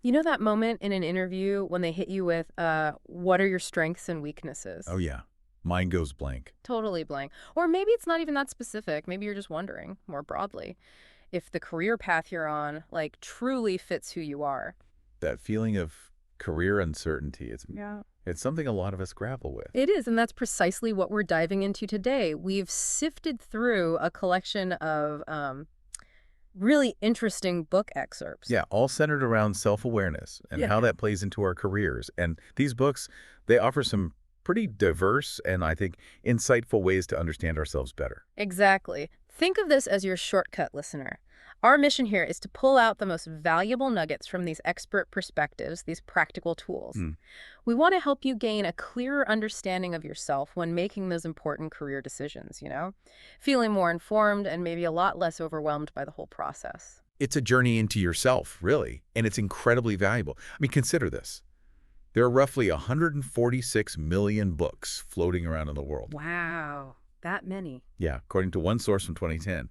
You know that moment in an interview when they hit you with, what are your strengths and weaknesses? Oh, yeah. Mind goes blank. Totally blank. Or maybe it's not even that specific. Maybe you're just wondering more broadly if the career path you're on, like, truly fits who you are. That feeling of career uncertainty, Yeah. it's something a lot of us grapple with. It is, and that's precisely what we're diving into today. We've sifted through a collection of really interesting book excerpts. Yeah, all centered around self-awareness and Yeah. how that plays into our careers. And these books, they offer some pretty diverse and I think insightful ways to understand ourselves better. Exactly. Think of this as your shortcut, listener. Our mission here is to pull out the most valuable nuggets from these expert perspectives, these practical tools. Hmm. We want to help you gain a clearer understanding of yourself when making those important career decisions, feeling more informed and maybe a lot less overwhelmed by the whole process. It's a journey into yourself, really, and it's incredibly valuable. I mean, consider this. There are roughly 146 million books floating around in the world. Wow, that many. Yeah, according to one source from 2010.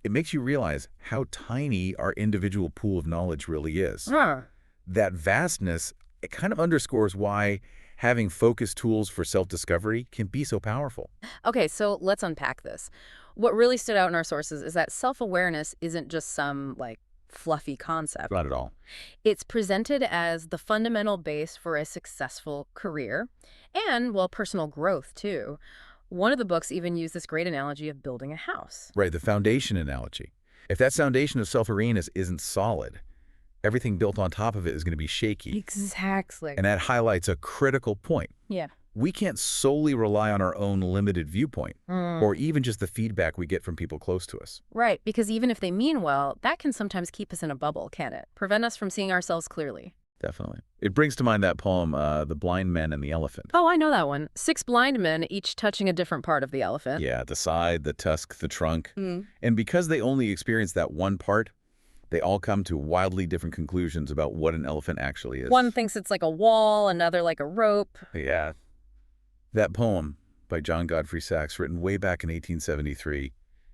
It makes you realize how tiny our individual pool of knowledge really is. Huh. That vastness, it kind of underscores why having focused tools for self-discovery can be so powerful. Okay, so let's unpack this. What really stood out in our sources is that self-awareness isn't just some, like, fluffy concept. Not at all. It's presented as the fundamental base for a successful career and, well, personal growth, too. One of the books even used this great analogy of building a house. Right, the foundation analogy. If that foundation of self-awareness isn't solid, everything built on top of it is going to be shaky. Exactly. And that highlights a critical point. Yeah. We can't solely rely on our own limited viewpoint Mm. or even just the feedback we get from people close to us. Right, because even if they mean well, that can sometimes keep us in a bubble, can't it? Prevent us from seeing ourselves clearly. Definitely. It brings to mind that poem, The Blind Man and the Elephant. Oh, I know that one. Six blind men, each touching a different part of the elephant. Yeah, the side, the tusk, the trunk. Mm. And because they only experience that one part, they all come to wildly different conclusions about what an elephant actually is. One thinks it's like a wall, another like a rope. Yeah. That poem by John Godfrey Sachs, written way back in 1873,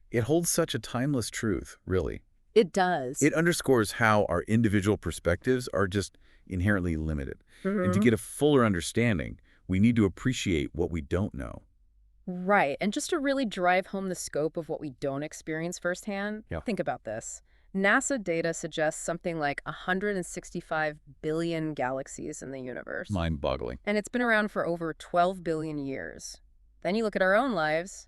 it holds such a timeless truth, really. It does. It underscores how our individual perspectives are just inherently limited. And to Mhm. get a fuller understanding, we need to appreciate what we don't know. Right. And just to really drive home the scope of what we don't experience firsthand, Yeah. think about this. NASA data suggests something like 165 billion galaxies in the universe. Mind-boggling. And it's been around for over 12 billion years. Then you look at our own lives,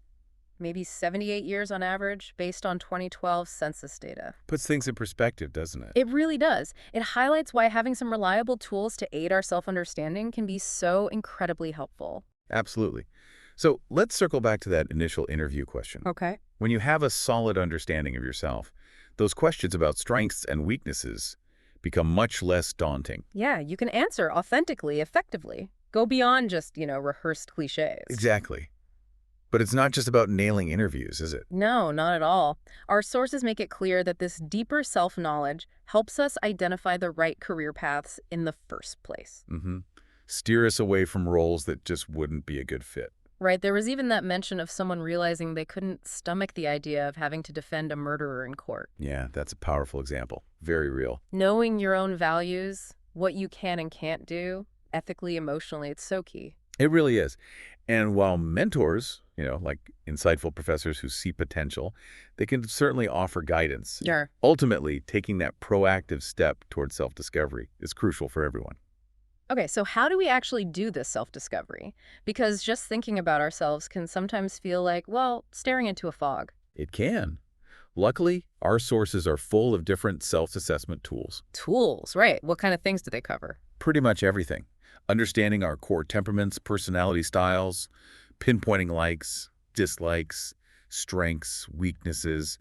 maybe 78 years on average, based on 2012 census data. Puts things in perspective, doesn't it? It really does. It highlights why having some reliable tools to aid our self-understanding can be so incredibly helpful. Absolutely. So let's circle back to that initial interview question. Okay. When you have a solid understanding of yourself, those questions about strengths and weaknesses become much less daunting. Yeah, you can answer authentically, effectively. Go beyond just, rehearsed cliches. Exactly. But it's not just about nailing interviews, is it? No, not at all. Our sources make it clear that this deeper self-knowledge helps us identify the right career paths in the first place. Mm-hmm. Steer us away from roles that just wouldn't be a good fit. Right, there was even that mention of someone realizing they couldn't stomach the idea of having to defend a murderer in court. Yeah, that's a powerful example. Very real. Knowing your own values, what you can and can't do, ethically, emotionally, it's so key. It really is. And while mentors, like insightful professors who see potential, they can certainly offer guidance. Sure. Ultimately, taking that proactive step towards self-discovery is crucial for everyone. Okay, so how do we actually do this self-discovery? Because just thinking about ourselves can sometimes feel like, well, staring into a fog. It can. Luckily, our sources are full of different self-assessment tools. Tools, right. What kind of things do they cover? Pretty much everything. Understanding our core temperaments, personality styles, pinpointing likes, dislikes, strengths, weaknesses,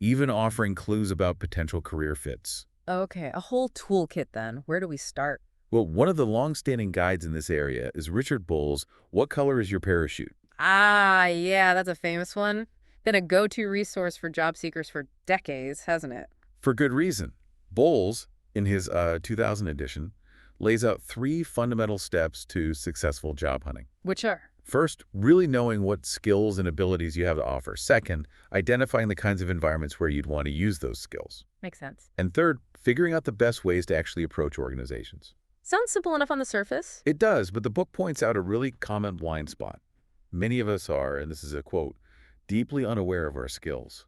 even offering clues about potential career fits. Okay, a whole toolkit then. Where do we start? Well, one of the long-standing guides in this area is Richard Bull's What Color is Your Parachute? Ah, yeah, that's a famous one. Been a go-to resource for job seekers for decades, hasn't it? For good reason. Bowles, in his 2000 edition, lays out 3 fundamental steps to successful job hunting. Which are? First, really knowing what skills and abilities you have to offer. Second, identifying the kinds of environments where you'd want to use those skills. Makes sense. And third, figuring out the best ways to actually approach organizations. Sounds simple enough on the surface. It does, but the book points out a really common blind spot. Many of us are, and this is a quote, deeply unaware of our skills,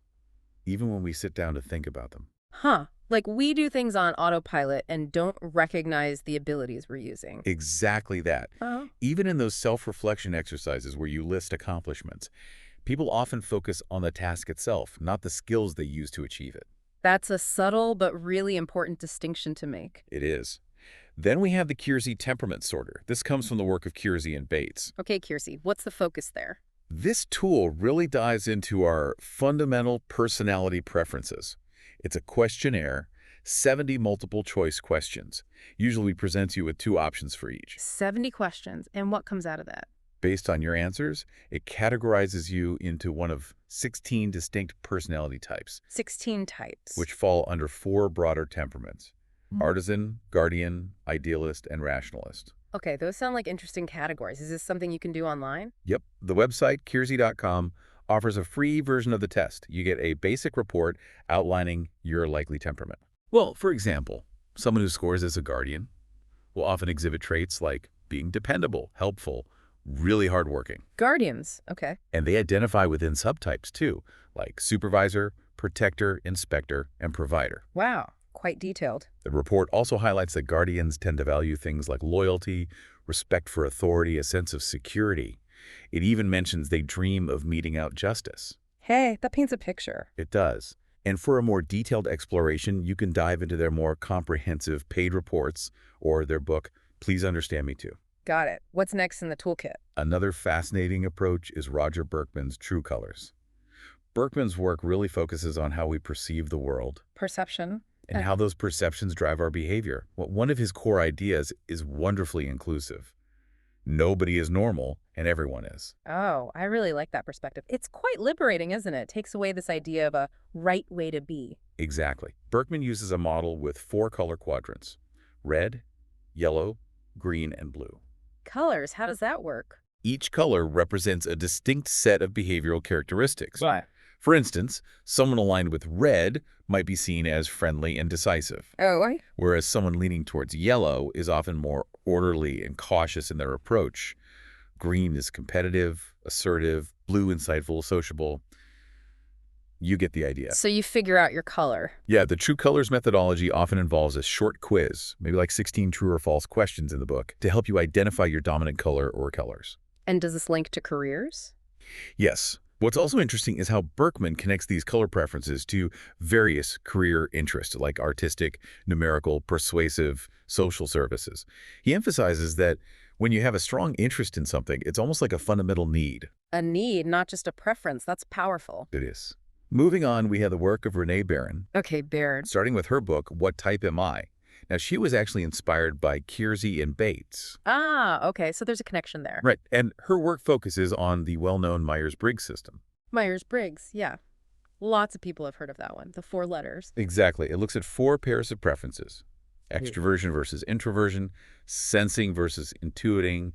even when we sit down to think about them. Huh. Like we do things on autopilot and don't recognize the abilities we're using. Exactly that. Oh. Even in those self-reflection exercises where you list accomplishments, people often focus on the task itself, not the skills they use to achieve it. That's a subtle but really important distinction to make. It is. Then we have the Kiersey temperament sorter. This comes from the work of Kiersey and Bates. Okay, Kiersey, what's the focus there? This tool really dives into our fundamental personality preferences. It's a questionnaire, 70 multiple-choice questions. Usually presents you with 2 options for each. 70 questions. And what comes out of that? Based on your answers, it categorizes you into one of 16 distinct personality types, 16 types. which fall under 4 broader temperaments: artisan, guardian, idealist, and rationalist. Okay, those sound like interesting categories. Is this something you can do online? Yep, the website, Kiersey.com, offers a free version of the test. You get a basic report outlining your likely temperament. Well, for example, someone who scores as a guardian will often exhibit traits like being dependable, helpful, really hardworking. Guardians. Okay. And they identify within subtypes too, like supervisor, protector, inspector, and provider. Wow. Quite detailed. The report also highlights that guardians tend to value things like loyalty, respect for authority, a sense of security. It even mentions they dream of meting out justice. Hey, that paints a picture. It does. And for a more detailed exploration, you can dive into their more comprehensive paid reports or their book, Please Understand Me Too. Got it. What's next in the toolkit? Another fascinating approach is Roger Berkman's True Colors. Berkman's work really focuses on how we perceive the world Perception. and how those perceptions drive our behavior. Well, one of his core ideas is wonderfully inclusive. Nobody is normal, and everyone is. Oh, I really like that perspective. It's quite liberating, isn't it? It takes away this idea of a right way to be. Exactly. Berkman uses a model with 4 color quadrants: red, yellow, green, and blue. Colors, how does that work? Each color represents a distinct set of behavioral characteristics. Right. For instance, someone aligned with red might be seen as friendly and decisive, Oh, whereas someone leaning towards yellow is often more orderly and cautious in their approach. Green is competitive, assertive, blue insightful, sociable. You get the idea. so you figure out your color. Yeah, the True Colors methodology often involves a short quiz, maybe like 16 true or false questions in the book, to help you identify your dominant color or colors. And does this link to careers? Yes. What's also interesting is how Berkman connects these color preferences to various career interests like artistic, numerical, persuasive, social services. He emphasizes that when you have a strong interest in something, it's almost like a fundamental need. A need, not just a preference. That's powerful. It is. Moving on, we have the work of Renee Barron, Okay, Baird. starting with her book, What Type Am I? Now, she was actually inspired by Kiersey and Bates. Ah, okay, so there's a connection there. Right, and her work focuses on the well-known Myers-Briggs system. Myers-Briggs, yeah. Lots of people have heard of that one, the 4 letters. Exactly. It looks at 4 pairs of preferences: extroversion versus introversion, sensing versus intuiting,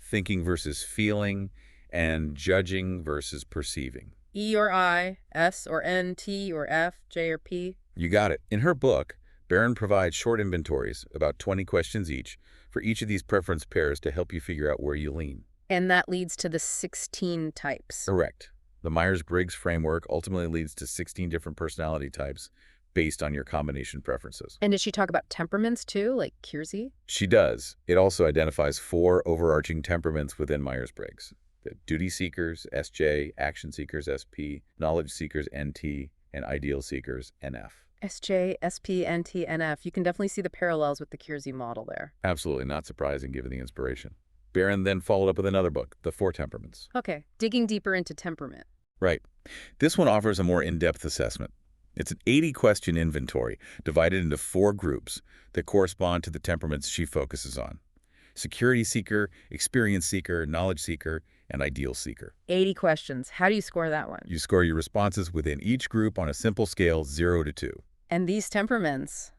thinking versus feeling, and judging versus perceiving. E or I, S or N, T or F, J or P. You got it. In her book, Barron provides short inventories, about 20 questions each, for each of these preference pairs to help you figure out where you lean. And that leads to the 16 types. Correct. The Myers-Briggs framework ultimately leads to 16 different personality types based on your combination preferences. And did she talk about temperaments too, like Kiersey? She does. It also identifies 4 overarching temperaments within Myers-Briggs: the duty seekers, SJ, action seekers, SP, knowledge seekers, NT, and ideal seekers, NF. SJ, SP, NT, NF. You can definitely see the parallels with the Kiersey model there. Absolutely not surprising given the inspiration. Barron then followed up with another book, The 4 Temperaments. Okay, digging deeper into temperament. Right. This one offers a more in-depth assessment. It's an 80-question inventory divided into 4 groups that correspond to the temperaments she focuses on: security seeker, experience seeker, knowledge seeker, and ideal seeker. 80 questions. How do you score that one? You score your responses within each group on a simple scale 0 to 2. And these temperaments,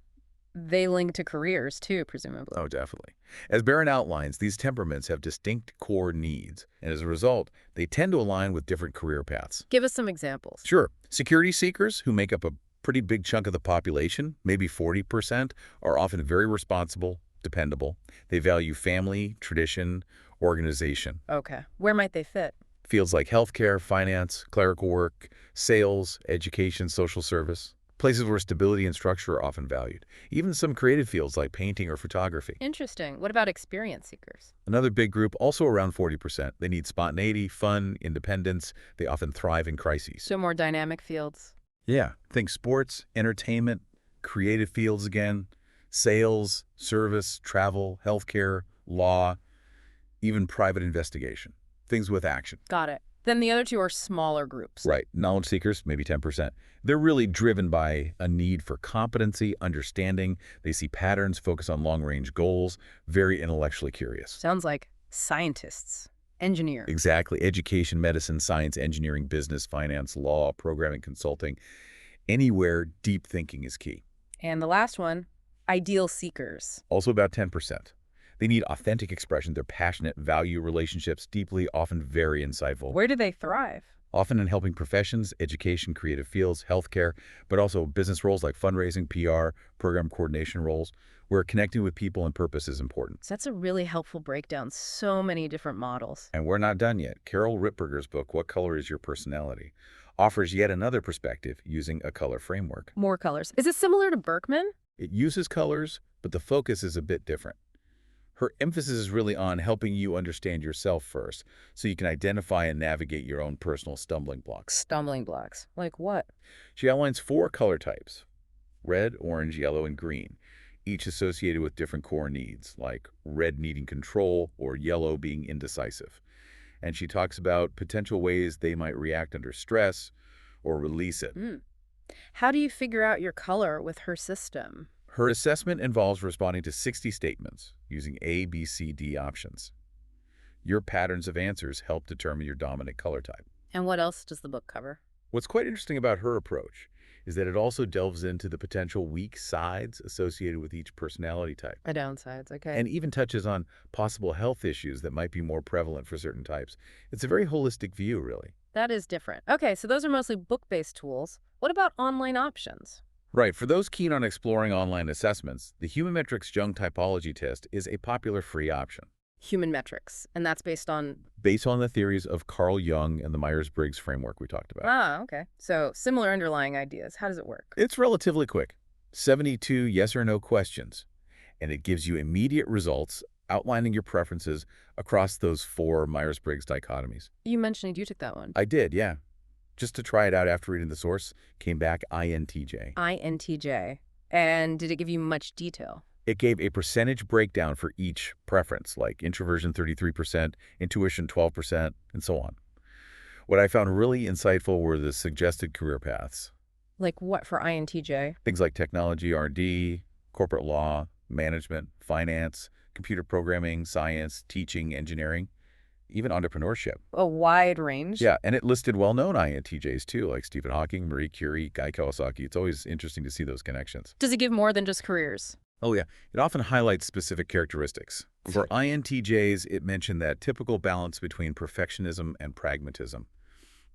they link to careers too, presumably. Oh, definitely. As Barron outlines, these temperaments have distinct core needs, and as a result, they tend to align with different career paths. Give us some examples. Sure. Security seekers, who make up a Pretty big chunk of the population, maybe 40%, are often very responsible, dependable. They value family, tradition, organization. Okay. Where might they fit? Fields like healthcare, finance, clerical work, sales, education, social service. Places where stability and structure are often valued. Even some creative fields like painting or photography. Interesting. What about experience seekers? Another big group, also around 40%. They need spontaneity, fun, independence. They often thrive in crises. So more dynamic fields. Yeah, think sports, entertainment, creative fields again, sales, service, travel, healthcare, law, even private investigation. Things with action. Got it. Then the other two are smaller groups. Right. Knowledge seekers, maybe 10%. They're really driven by a need for competency, understanding. They see patterns, focus on long-range goals, very intellectually curious. Sounds like scientists, engineers. Exactly. Education, medicine, science, engineering, business, finance, law, programming, consulting. Anywhere deep thinking is key. And the last one, ideal seekers. Also about 10%. They need authentic expression. They're passionate, value relationships deeply, often very insightful. Where do they thrive? Often in helping professions, education, creative fields, healthcare, but also business roles like fundraising, PR, program coordination roles, where connecting with people and purpose is important. So that's a really helpful breakdown. So many different models. And we're not done yet. Carol Ripperger's book, What Color is Your Personality?, offers yet another perspective using a color framework. More colors. Is it similar to Berkman? It uses colors, but the focus is a bit different. Her emphasis is really on helping you understand yourself first, so you can identify and navigate your own personal stumbling blocks. Stumbling blocks. Like what? She outlines 4 color types: red, orange, yellow, and green, each associated with different core needs, like red needing control or yellow being indecisive. And she talks about potential ways they might react under stress or release it. How do you figure out your color with her system? Her assessment involves responding to 60 statements using A, B, C, D options. Your patterns of answers help determine your dominant color type. And what else does the book cover? What's quite interesting about her approach is that it also delves into the potential weak sides associated with each personality type, The downsides, okay. and even touches on possible health issues that might be more prevalent for certain types. It's a very holistic view, really. That is different. Okay, so those are mostly book-based tools. What about online options? Right. For those keen on exploring online assessments, the Human Metrics Jung Typology Test is a popular free option. Human metrics, and that's based on... Based on the theories of Carl Jung and the Myers-Briggs framework we talked about. Ah, okay. So similar underlying ideas. How does it work? It's relatively quick. 72 yes or no questions, and it gives you immediate results outlining your preferences across those 4 Myers-Briggs dichotomies. You mentioned you took that one. I did, yeah. Just to try it out after reading the source, came back INTJ. INTJ. And did it give you much detail? It gave a percentage breakdown for each preference, like introversion 33%, intuition 12%, and so on. What I found really insightful were the suggested career paths. Like what for INTJ? Things like technology, R&D, corporate law, management, finance, computer programming, science, teaching, engineering, even entrepreneurship. A wide range? Yeah, and it listed well-known INTJs too, like Stephen Hawking, Marie Curie, Guy Kawasaki. It's always interesting to see those connections. Does it give more than just careers? Oh yeah, it often highlights specific characteristics. For INTJs, it mentioned that typical balance between perfectionism and pragmatism.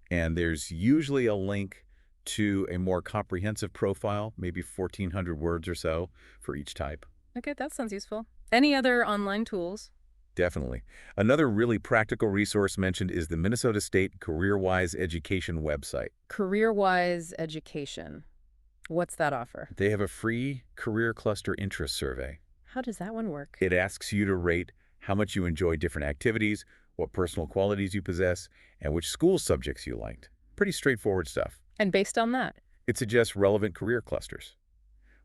And there's usually a link to a more comprehensive profile, maybe 1,400 words or so for each type. Okay, that sounds useful. Any other online tools? Definitely. Another really practical resource mentioned is the Minnesota State CareerWise Education website. CareerWise Education. What's that offer? They have a free career cluster interest survey. How does that one work? It asks you to rate how much you enjoy different activities, what personal qualities you possess, and which school subjects you liked. Pretty straightforward stuff. And based on that? It suggests relevant career clusters.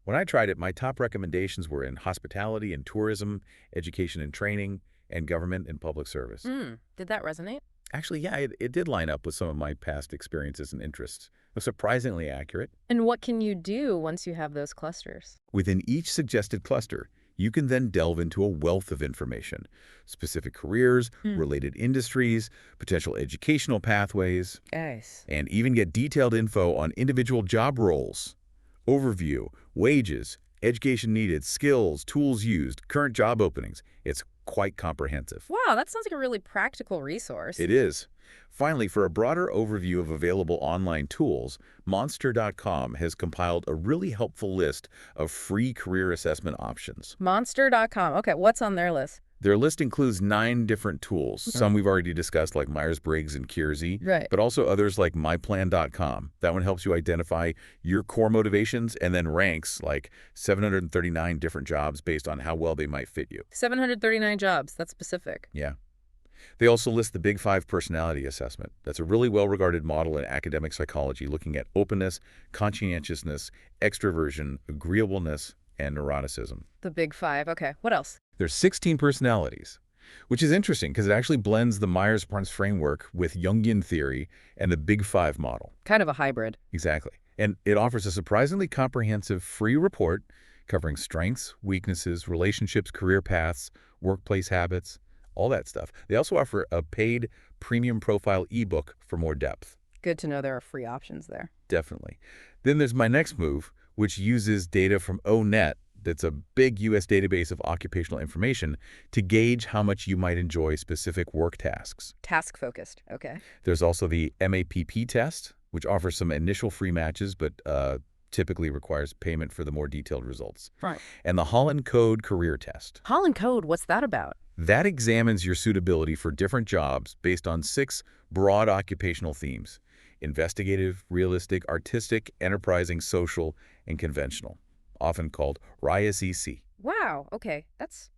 When I tried it, my top recommendations were in hospitality and tourism, education and training, and government and public service. Did that resonate? Actually, yeah, it did line up with some of my past experiences and interests. It was surprisingly accurate. And what can you do once you have those clusters? Within each suggested cluster, you can then delve into a wealth of information, specific careers, related industries, potential educational pathways, Guys. and even get detailed info on individual job roles, overview, wages, education needed, skills, tools used, current job openings. It's quite comprehensive. Wow, that sounds like a really practical resource. It is. Finally, for a broader overview of available online tools, Monster.com has compiled a really helpful list of free career assessment options. Monster.com. Okay, what's on their list? Their list includes 9 different tools, some we've already discussed like Myers-Briggs and Kiersey, Right. but also others like myplan.com. That one helps you identify your core motivations and then ranks like 739 different jobs based on how well they might fit you. 739 jobs. That's specific. Yeah. They also list the Big Five personality assessment. That's a really well-regarded model in academic psychology looking at openness, conscientiousness, extroversion, agreeableness, and neuroticism. The big five. Okay, what else? There's 16 personalities, which is interesting because it actually blends the Myers-Briggs framework with Jungian theory and the Big Five model. Kind of a hybrid. Exactly. And it offers a surprisingly comprehensive free report covering strengths, weaknesses, relationships, career paths, workplace habits, all that stuff. They also offer a paid premium profile ebook for more depth. Good to know there are free options there. Definitely. Then there's my next move, which uses data from ONET, that's a big U.S. database of occupational information, to gauge how much you might enjoy specific work tasks. Task-focused. Okay. There's also the MAPP test, which offers some initial free matches, but typically requires payment for the more detailed results. Right. And the Holland Code career test. Holland Code, what's that about? That examines your suitability for different jobs based on 6 broad occupational themes: investigative, realistic, artistic, enterprising, social, and conventional, often called RIAS-EC. Wow, okay. That's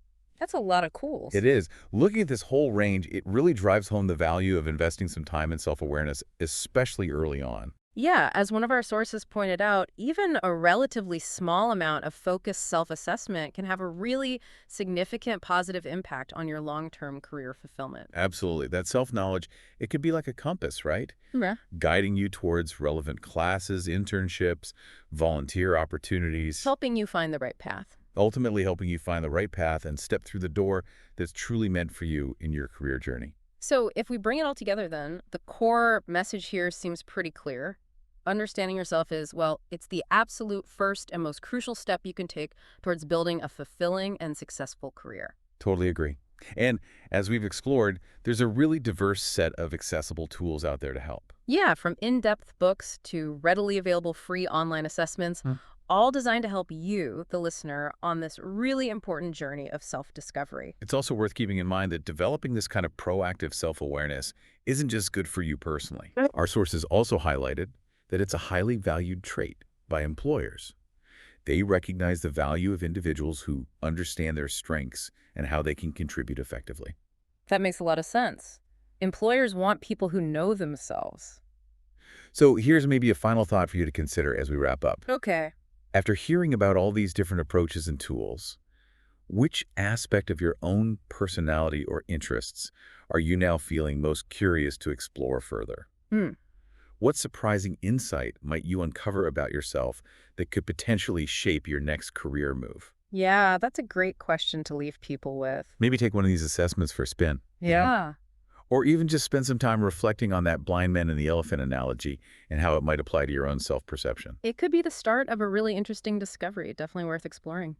a lot of cools. It is. Looking at this whole range, it really drives home the value of investing some time in self-awareness, especially early on. Yeah, as one of our sources pointed out, even a relatively small amount of focused self-assessment can have a really significant positive impact on your long-term career fulfillment. Absolutely. That self-knowledge, it could be like a compass, right? Yeah. Guiding you towards relevant classes, internships, volunteer opportunities, Helping you find the right path. ultimately helping you find the right path and step through the door that's truly meant for you in your career journey. So if we bring it all together then, the core message here seems pretty clear. Understanding yourself is, well, it's the absolute first and most crucial step you can take towards building a fulfilling and successful career. Totally agree. And as we've explored, there's a really diverse set of accessible tools out there to help. Yeah, from in-depth books to readily available free online assessments, all designed to help you, the listener, on this really important journey of self-discovery. It's also worth keeping in mind that developing this kind of proactive self-awareness isn't just good for you personally. Our sources also highlighted that it's a highly valued trait by employers. They recognize the value of individuals who understand their strengths and how they can contribute effectively. That makes a lot of sense. Employers want people who know themselves. So here's maybe a final thought for you to consider as we wrap up. Okay. After hearing about all these different approaches and tools, which aspect of your own personality or interests are you now feeling most curious to explore further? Hmm. What surprising insight might you uncover about yourself that could potentially shape your next career move? Yeah, that's a great question to leave people with. Maybe take one of these assessments for a spin. Yeah. Or even just spend some time reflecting on that blind man and the elephant analogy and how it might apply to your own self-perception. It could be the start of a really interesting discovery. Definitely worth exploring.